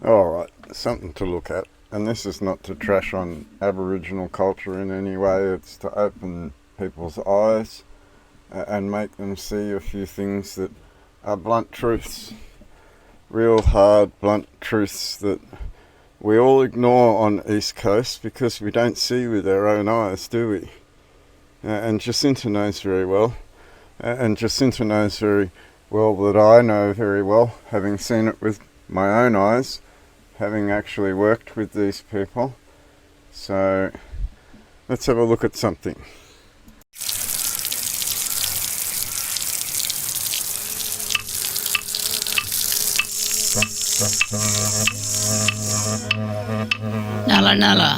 All right, something to look at. And this is not to trash on Aboriginal culture in any way, it's to open people's eyes and make them see a few things that are blunt truths. Real hard, blunt truths that we all ignore on East Coast because we don't see with our own eyes, do we? And Jacinta knows very well. And Jacinta knows very well that I know very well, having seen it with my own eyes, having actually worked with these people. So let's have a look at something. Nulla.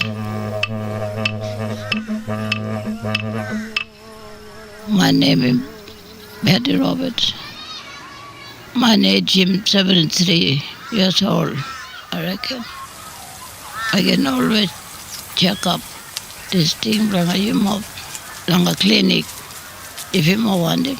My name is Betty Roberts. My age is 73 years old, I reckon. I can always check up this thing from a clinic if you want it.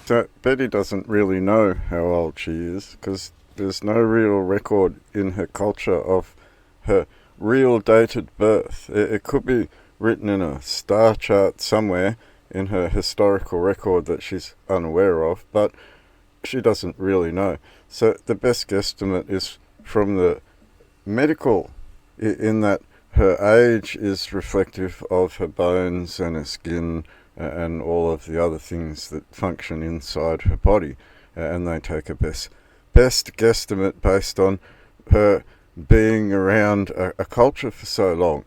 So Betty doesn't really know how old she is because there's no real record in her culture of her real dated birth. It could be written in a star chart somewhere in her historical record that she's unaware of, but she doesn't really know. So the best guesstimate is from the medical, in that her age is reflective of her bones and her skin and all of the other things that function inside her body, and they take a best guesstimate based on her being around a culture for so long.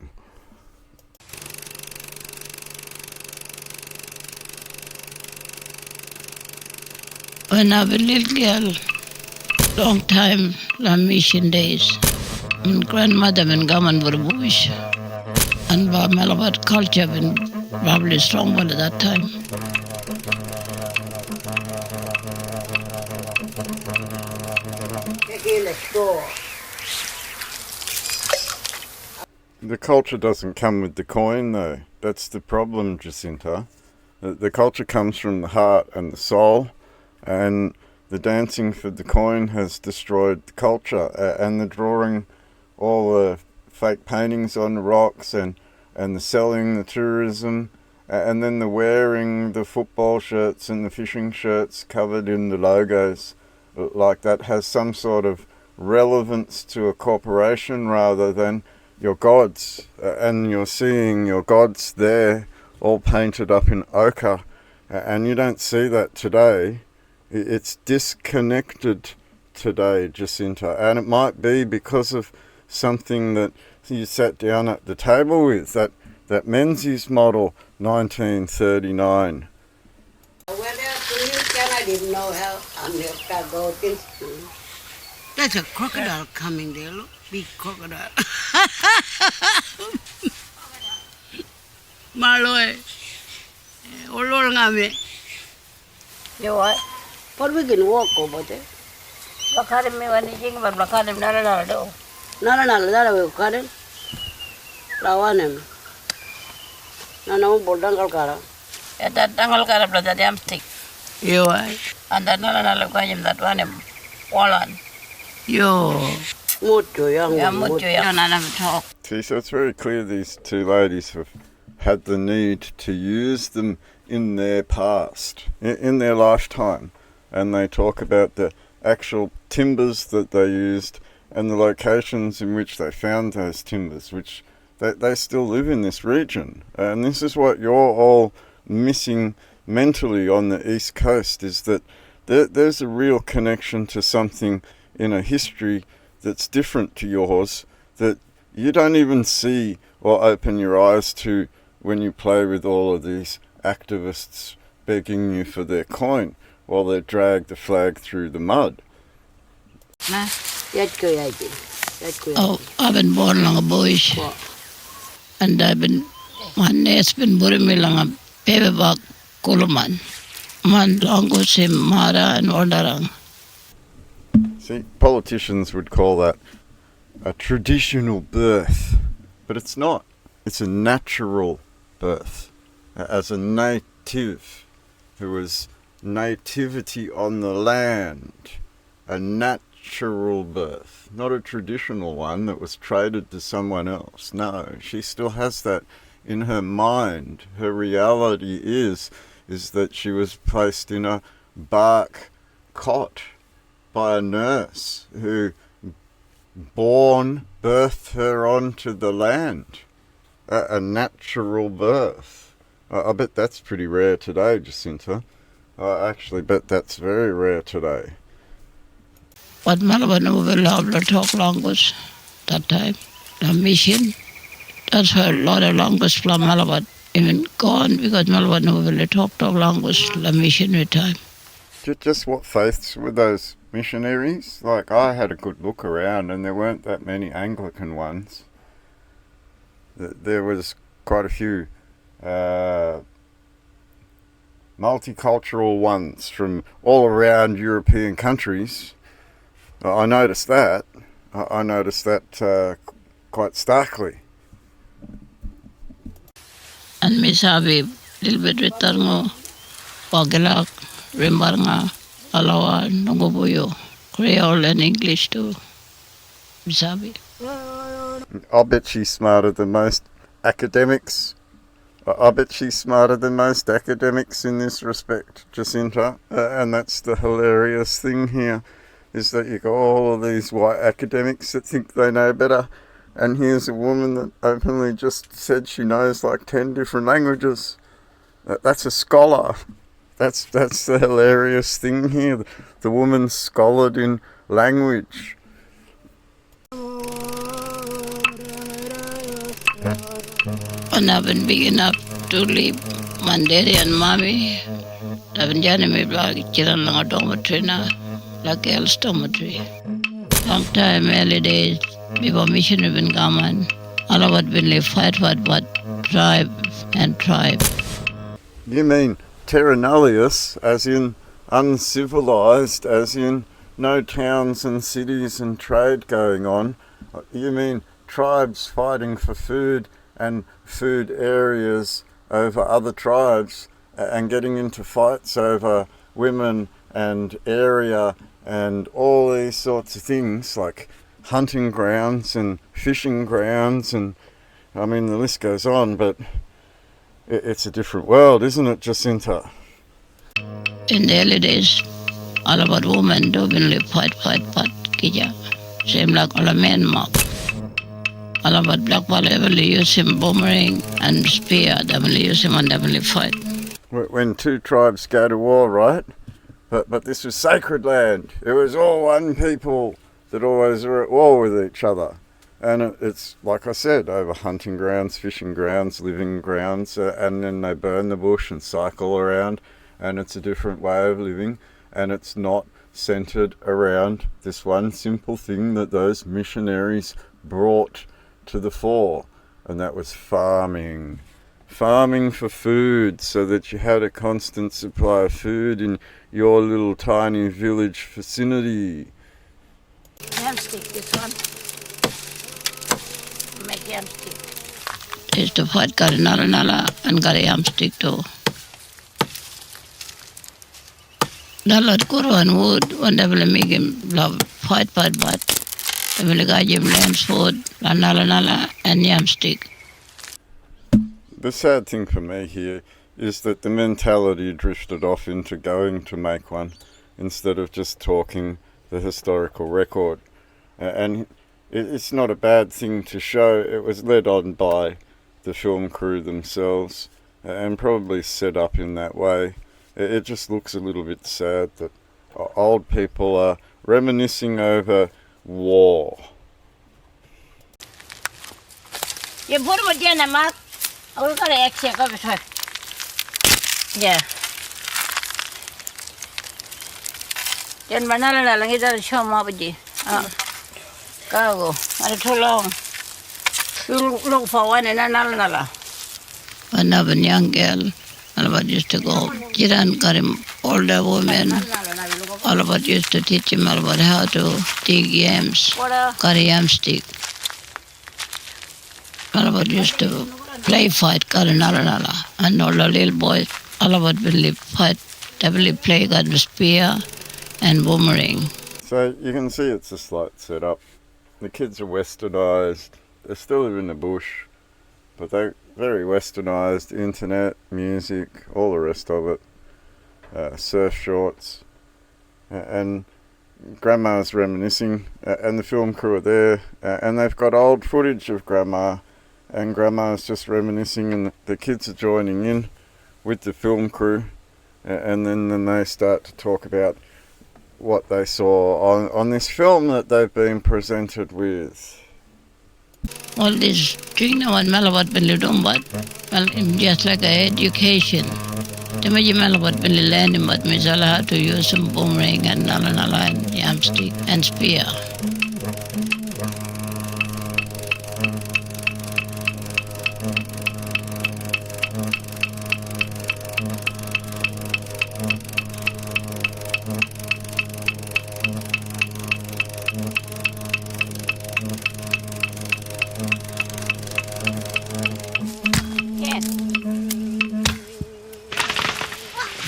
When I was a little girl, long time, la mission days, my grandmother and government were bush, and Malabar culture been probably strong at that time. The culture doesn't come with the coin, though. That's the problem, Jacinta. The culture comes from the heart and the soul, and the dancing for the coin has destroyed the culture, and the drawing all the fake paintings on the rocks and the selling, the tourism, and then the wearing the football shirts and the fishing shirts covered in the logos like that has some sort of relevance to a corporation rather than your gods. And you're seeing your gods there all painted up in ochre, and you don't see that today. It's disconnected today, Jacinta, and it might be because of something that you sat down at the table with, that Menzies model 1939. There's a crocodile coming there, look, big crocodile. Maloy, olor ngame. You what? But we can walk over there. Bakarim me when you think about Bakarim Nala do. Nala, that way, Karen. Lawanem. Nana, Bodangal Kara. At that Dangle got a the damn stick. You are. And that Nala Kajim that one him. Wallan. Yo. Mucho, young. Yeah, mucho, young, and I'm talk. See, so it's very clear these two ladies have had the need to use them in their past, in their lifetime, and they talk about the actual timbers that they used and the locations in which they found those timbers, which they still live in this region. And this is what you're all missing mentally on the East Coast, is that there's a real connection to something in a history that's different to yours, that you don't even see or open your eyes to when you play with all of these activists begging you for their coin while they drag the flag through the mud. Oh, I've been born along a bush, and my nest been born me along a paperback kuluman. Man longo sim mara and wanderang. See, politicians would call that a traditional birth, but it's not. It's a natural birth. As a native, who was nativity on the land, a natural birth, not a traditional one that was traded to someone else. No, she still has that in her mind. Her reality is that she was placed in a bark cot by a nurse who birthed her onto the land. A natural birth. I bet that's pretty rare today, Jacinta. I actually bet that's very rare today. But Malabar will love to talk language that time. The mission. That's where a lot of language from Malabar even gone because Malabar will talk language, the missionary time. Just what faiths were those missionaries? Like, I had a good look around and there weren't that many Anglican ones. There was quite a few multicultural ones from all around European countries. I noticed that. I noticed that quite starkly. And Misabi, little bit with Tarmo, Pagalak, Rimbaranga, Alawa, Nongobuyo, Creole and English too. Misabi. I'll bet she's smarter than most academics. I bet she's smarter than most academics in this respect, Jacinta. And that's the hilarious thing here, is that you got all of these white academics that think they know better. And here's a woman that openly just said she knows like 10 different languages. That's a scholar. That's the hilarious thing here. The woman's scholared in language. And I've been big enough to leave my daddy and mommy. I've been joining me like chiran lang a dormitory na, like girls' dormitory. Long time, early days, before missionary been gaman, all of it been fight tribe and tribe. You mean terra nullius, as in uncivilized, as in no towns and cities and trade going on? You mean tribes fighting for food and food areas over other tribes and getting into fights over women and area and all these sorts of things, like hunting grounds and fishing grounds, and I mean the list goes on, but it's a different world, isn't it, Jacinta? In the early days, all about women do been fight, kija. Same like all a men mob. All about black ball heavily use him boomerang and spear, definitely use him and definitely fight. When two tribes go to war, right? But this was sacred land. It was all one people that always were at war with each other. And it's, like I said, over hunting grounds, fishing grounds, living grounds, and then they burn the bush and cycle around, and it's a different way of living, and it's not centred around this one simple thing that those missionaries brought to the fore, and that was farming. Farming for food, so that you had a constant supply of food in your little tiny village vicinity. Yam stick, this one. Make yam stick. They used to fight Nalla and got a yam stick too. Nalla Kuru and wood, when they will make him love fight, they will give him lamb's food, Nalla and yam stick. The sad thing for me here is that the mentality drifted off into going to make one instead of just talking the historical record. And it's not a bad thing to show. It was led on by the film crew themselves and probably set up in that way. It just looks a little bit sad that old people are reminiscing over war. You put them again, Mark. Oh, we got to exit of it. Yeah. Then banana lang ito show mo ba di? Go. Ano too long? You look for one and another. When I was a young girl, all of us used to go. Jiran got him older women. All of us used to teach him all about how to dig yams, got a yam stick. All of us used to play fight, got another, and all the little boys all about Billy fight, Billy play got the spear and boomerang. So you can see it's a slight setup. The kids are westernised. They still live in the bush, but they're very westernised. Internet, music, all the rest of it. Surf shorts. And Grandma's reminiscing, and the film crew are there, and they've got old footage of Grandma, and Grandma's just reminiscing, and the kids are joining in with the film crew, and then they start to talk about what they saw on this film that they've been presented with. All this doing now and Malabat Billy Dumbat, well, just like a education. The Maji Malabat Billy learning but Misala how to use some boomerang and Nulla and yamstick and spear.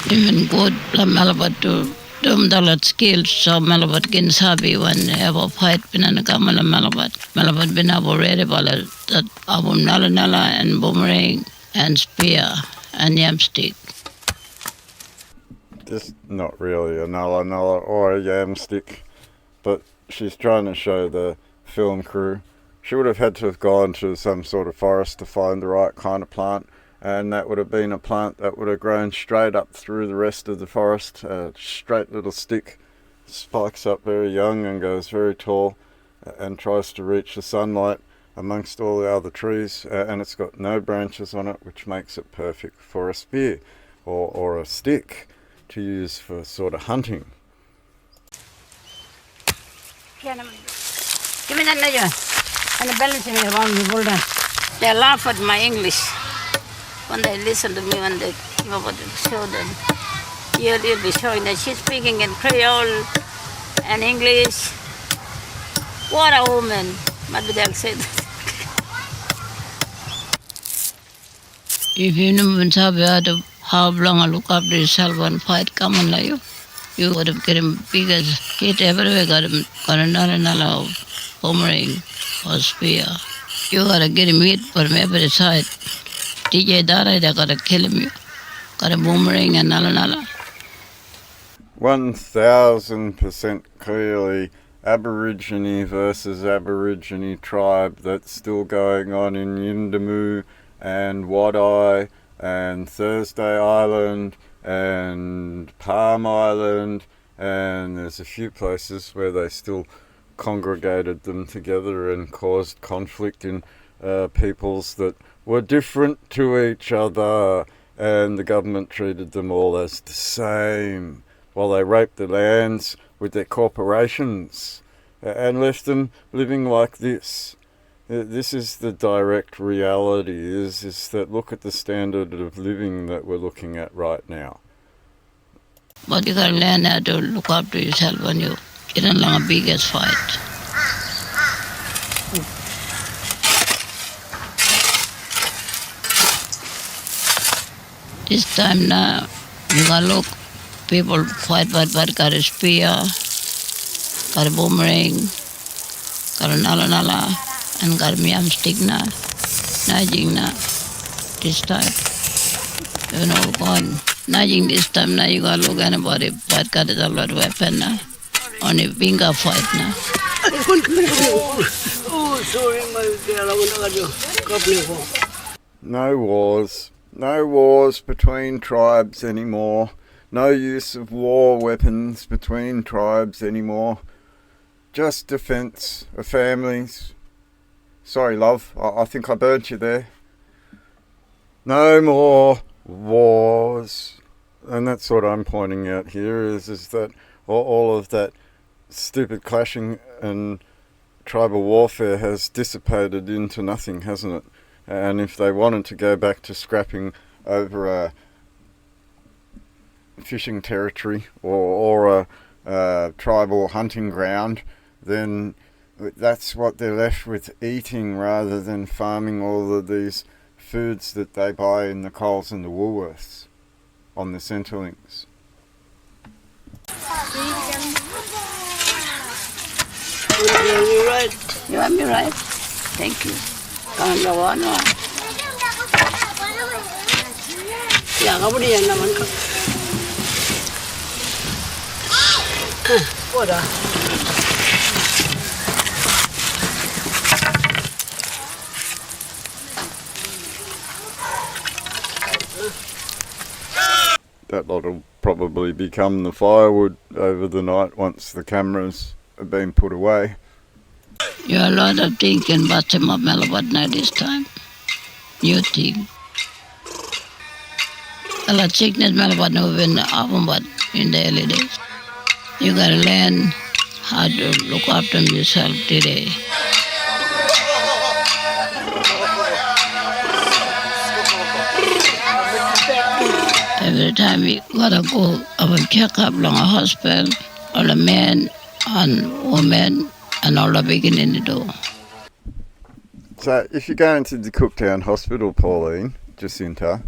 Even good Malabat to Dalat skills so Malabat can sabi when ever fight Pinana Kamala Malabat. Malabat been abo ready that abum Nulla and boomerang and spear and yamstick. Just not really a Nulla or a yamstick, but she's trying to show the film crew. She would have had to have gone to some sort of forest to find the right kind of plant, and that would have been a plant that would have grown straight up through the rest of the forest. A straight little stick, spikes up very young and goes very tall, and tries to reach the sunlight amongst all the other trees, and it's got no branches on it, which makes it perfect for a spear or a stick to use for sort of hunting. Give me that nature. And the balancing around the golden. They laugh at my English when they listen to me when they give about the show them. You'll be showing that she's speaking in Creole and English. What a woman. Maybe they'll say that. If you know how long I look after yourself and fight common like you would have get him biggest hit everywhere, got another boomerang or spear. You gotta get him hit from every side. DJ Dara, they gotta kill him. You got a boomerang and nala. 1000% clearly Aborigine versus Aborigine tribe that's still going on in Yindamu and Wadeye and Thursday Island and Palm Island, and there's a few places where they still congregated them together and caused conflict in peoples that were different to each other, and the government treated them all as the same while they raped the lands with their corporations and left them living like this. This is the direct reality, is that look at the standard of living that we're looking at right now. But you gotta learn how to look after yourself when you get in a biggest fight. This time now, you gotta look, people fight but got a spear, got a boomerang, got a nala, and got a yamstick na, najing na, this time. You know, gone. Najing this time now, you gotta look anybody, but got a lot of weapon na, on a finger fight na. No wars between tribes anymore. No use of war weapons between tribes anymore. Just defence of families. Sorry, love, I think I burnt you there. No more wars. And that's what I'm pointing out here, is that all of that stupid clashing and tribal warfare has dissipated into nothing, hasn't it? And if they wanted to go back to scrapping over a fishing territory or a tribal hunting ground, then that's what they're left with, eating rather than farming all of these foods that they buy in the Coles and the Woolworths. on the Centrelings. You're right. You want me right? Thank you. Kawan kawan. Ya, kamu di yang mana? What? That lot will probably become the firewood over the night once the cameras have been put away. You a lot of thinking about some of Malabat this time. New thing. A lot of sickness Malabat in Avambat in the early days. You gotta learn how to look after yourself today. Every time we gotta go have a checkup long a hospital, all the men and women and all the beginning to do. So if you go into the Cooktown Hospital, Pauline, Jacinta,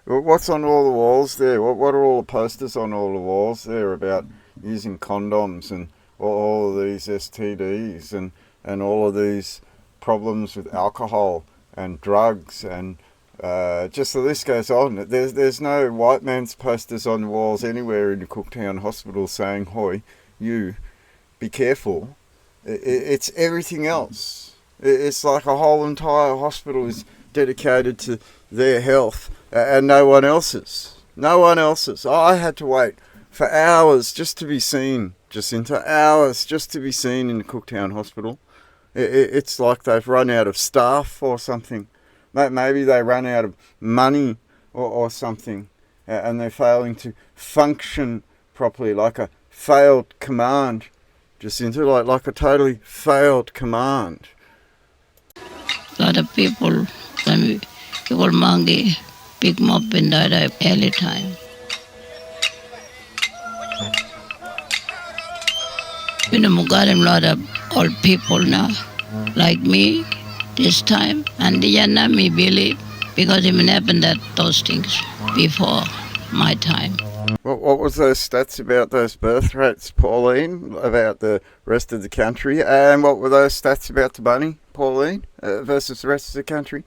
what's on all the walls there? What are all the posters on all the walls there about using condoms and all of these STDs and all of these problems with alcohol and drugs and just the list goes on. There's no white man's posters on the walls anywhere in the Cooktown Hospital saying, "Hoi, you, be careful." It's everything else. It's like a whole entire hospital is dedicated to their health and no one else's. No one else's. I had to wait for hours just to be seen, Jacinta. Hours just to be seen in the Cooktown Hospital. It's like they've run out of staff or something. Maybe they run out of money or something, and they're failing to function properly, like a failed command, Jacinta, like a totally failed command. A lot of people mangi pick them up in that early time. You know, we got a lot of old people now, like me, this time, and they not me believe, because it happened that those things before my time. What was those stats about those birth rates, Pauline, about the rest of the country? And what were those stats about the bunny, Pauline, versus the rest of the country?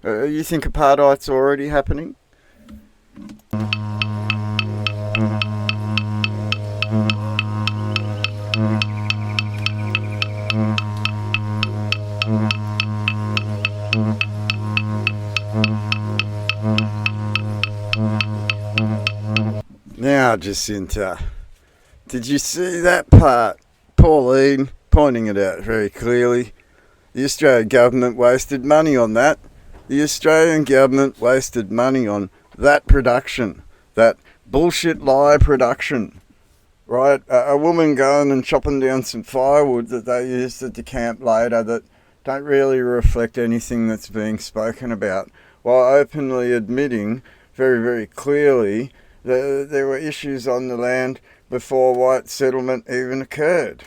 You think apartheid's already happening? Now, Jacinta, did you see that part? Pauline pointing it out very clearly. The Australian government wasted money on that. The Australian government wasted money on that production, that bullshit lie production. Right? A woman going and chopping down some firewood that they used at the camp later that don't really reflect anything that's being spoken about, while openly admitting very, very clearly there were issues on the land before white settlement even occurred.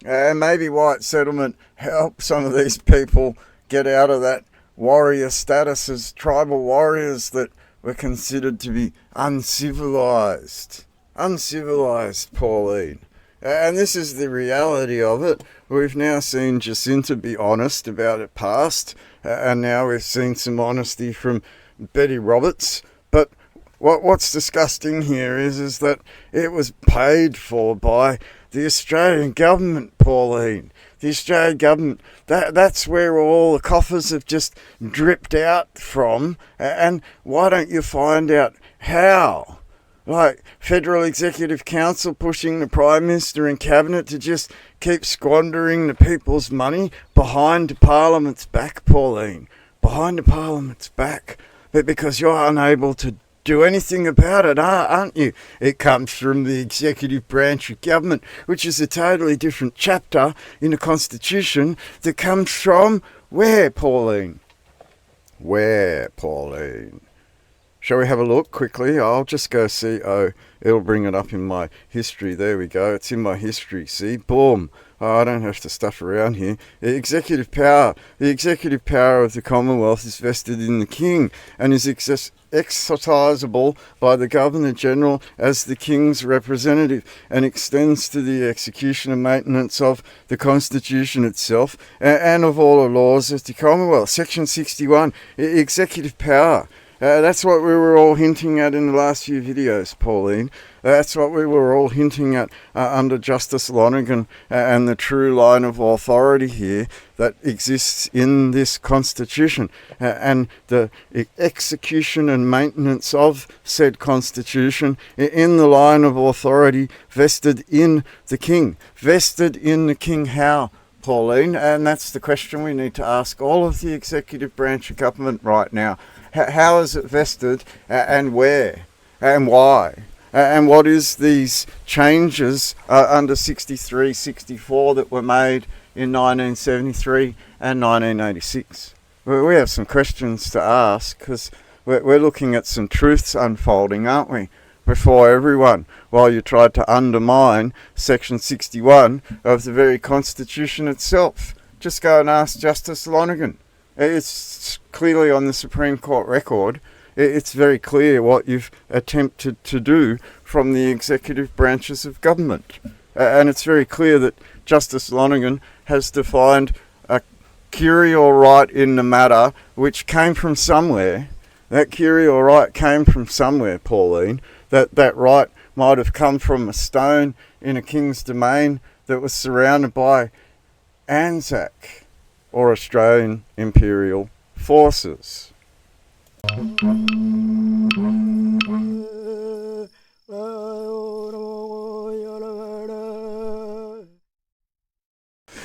And maybe white settlement helped some of these people get out of that warrior status as tribal warriors that were considered to be uncivilized. Uncivilized, Pauline. And this is the reality of it. We've now seen Jacinta be honest about it past, and now we've seen some honesty from Betty Roberts. But what's disgusting here is that it was paid for by the Australian government, Pauline. The Australian government, that's where all the coffers have just dripped out from. And why don't you find out how? Like Federal Executive Council pushing the Prime Minister and Cabinet to just keep squandering the people's money behind Parliament's back, Pauline. Behind the Parliament's back. But because you're unable to do anything about it, aren't you? It comes from the executive branch of government, which is a totally different chapter in the Constitution that comes from where, Pauline? Where, Pauline? Shall we have a look quickly? I'll just go see. Oh, it'll bring it up in my history. There we go. It's in my history. See? Boom. Oh, I don't have to stuff around here. The executive power of the Commonwealth is vested in the King and is exercisable by the Governor-General as the King's representative, and extends to the execution and maintenance of the Constitution itself and of all the laws of the Commonwealth. Section 61, executive power. That's what we were all hinting at in the last few videos, Pauline. That's what we were all hinting at under Justice Lonergan and the true line of authority here that exists in this Constitution and the execution and maintenance of said Constitution in the line of authority vested in the King. Vested in the King how, Pauline? And that's the question we need to ask all of the executive branch of government right now. How is it vested and where and why? And what is these changes under 63, 64 that were made in 1973 and 1986? We have some questions to ask because we're looking at some truths unfolding, aren't we? Before everyone, while you tried to undermine Section 61 of the very Constitution itself. Just go and ask Justice Lonergan. It's clearly on the Supreme Court record. It's very clear what you've attempted to do from the executive branches of government. And it's very clear that Justice Lonergan has defined a curial right in the matter which came from somewhere. That curial right came from somewhere, Pauline. That right might have come from a stone in a king's domain that was surrounded by Anzac or Australian Imperial forces.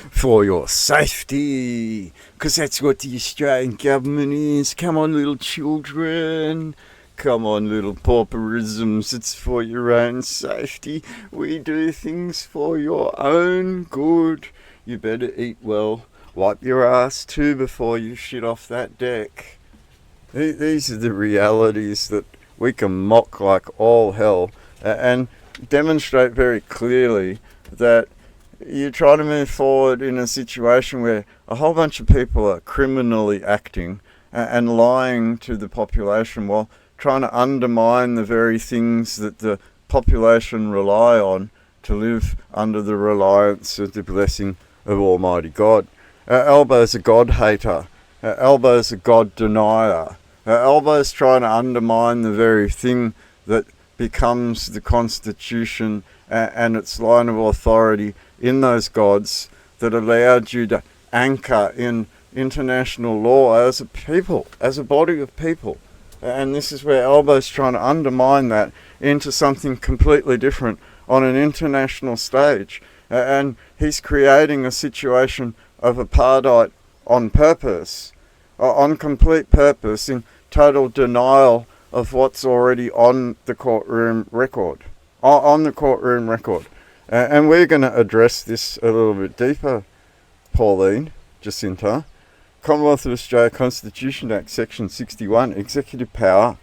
For your safety, because that's what the Australian government is. Come on, little children. Come on, little pauperisms. It's for your own safety. We do things for your own good. You better eat well. Wipe your ass too before you shit off that deck. These are the realities that we can mock like all hell and demonstrate very clearly that you try to move forward in a situation where a whole bunch of people are criminally acting and lying to the population while trying to undermine the very things that the population rely on to live under the reliance of the blessing of Almighty God. Albo's a God hater. Albo's a God denier. Albo's trying to undermine the very thing that becomes the Constitution and its line of authority in those gods that allowed you to anchor in international law as a people, as a body of people. And this is where Albo's trying to undermine that into something completely different on an international stage. And he's creating a situation of apartheid on purpose, on complete purpose, in total denial of what's already on the courtroom record. On the courtroom record. And we're going to address this a little bit deeper, Pauline, Jacinta. Commonwealth of Australia Constitution Act, Section 61, executive power.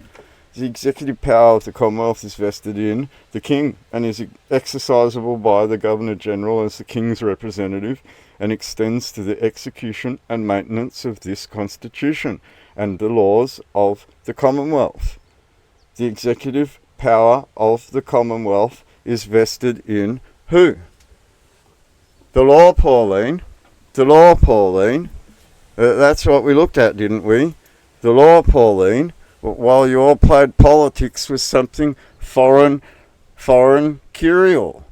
The executive power of the Commonwealth is vested in the King and is exercisable by the Governor-General as the King's representative and extends to the execution and maintenance of this Constitution and the laws of the Commonwealth. The executive power of the Commonwealth is vested in who? The law, Pauline. The law, Pauline. That's what we looked at, didn't we? The law, Pauline. While you all played politics with something foreign curial.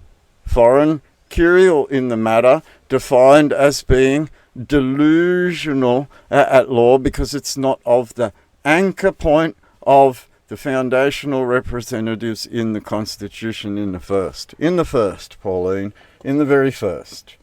Foreign curial in the matter, defined as being delusional at law because it's not of the anchor point of the foundational representatives in the Constitution in the first, Pauline, in the very first.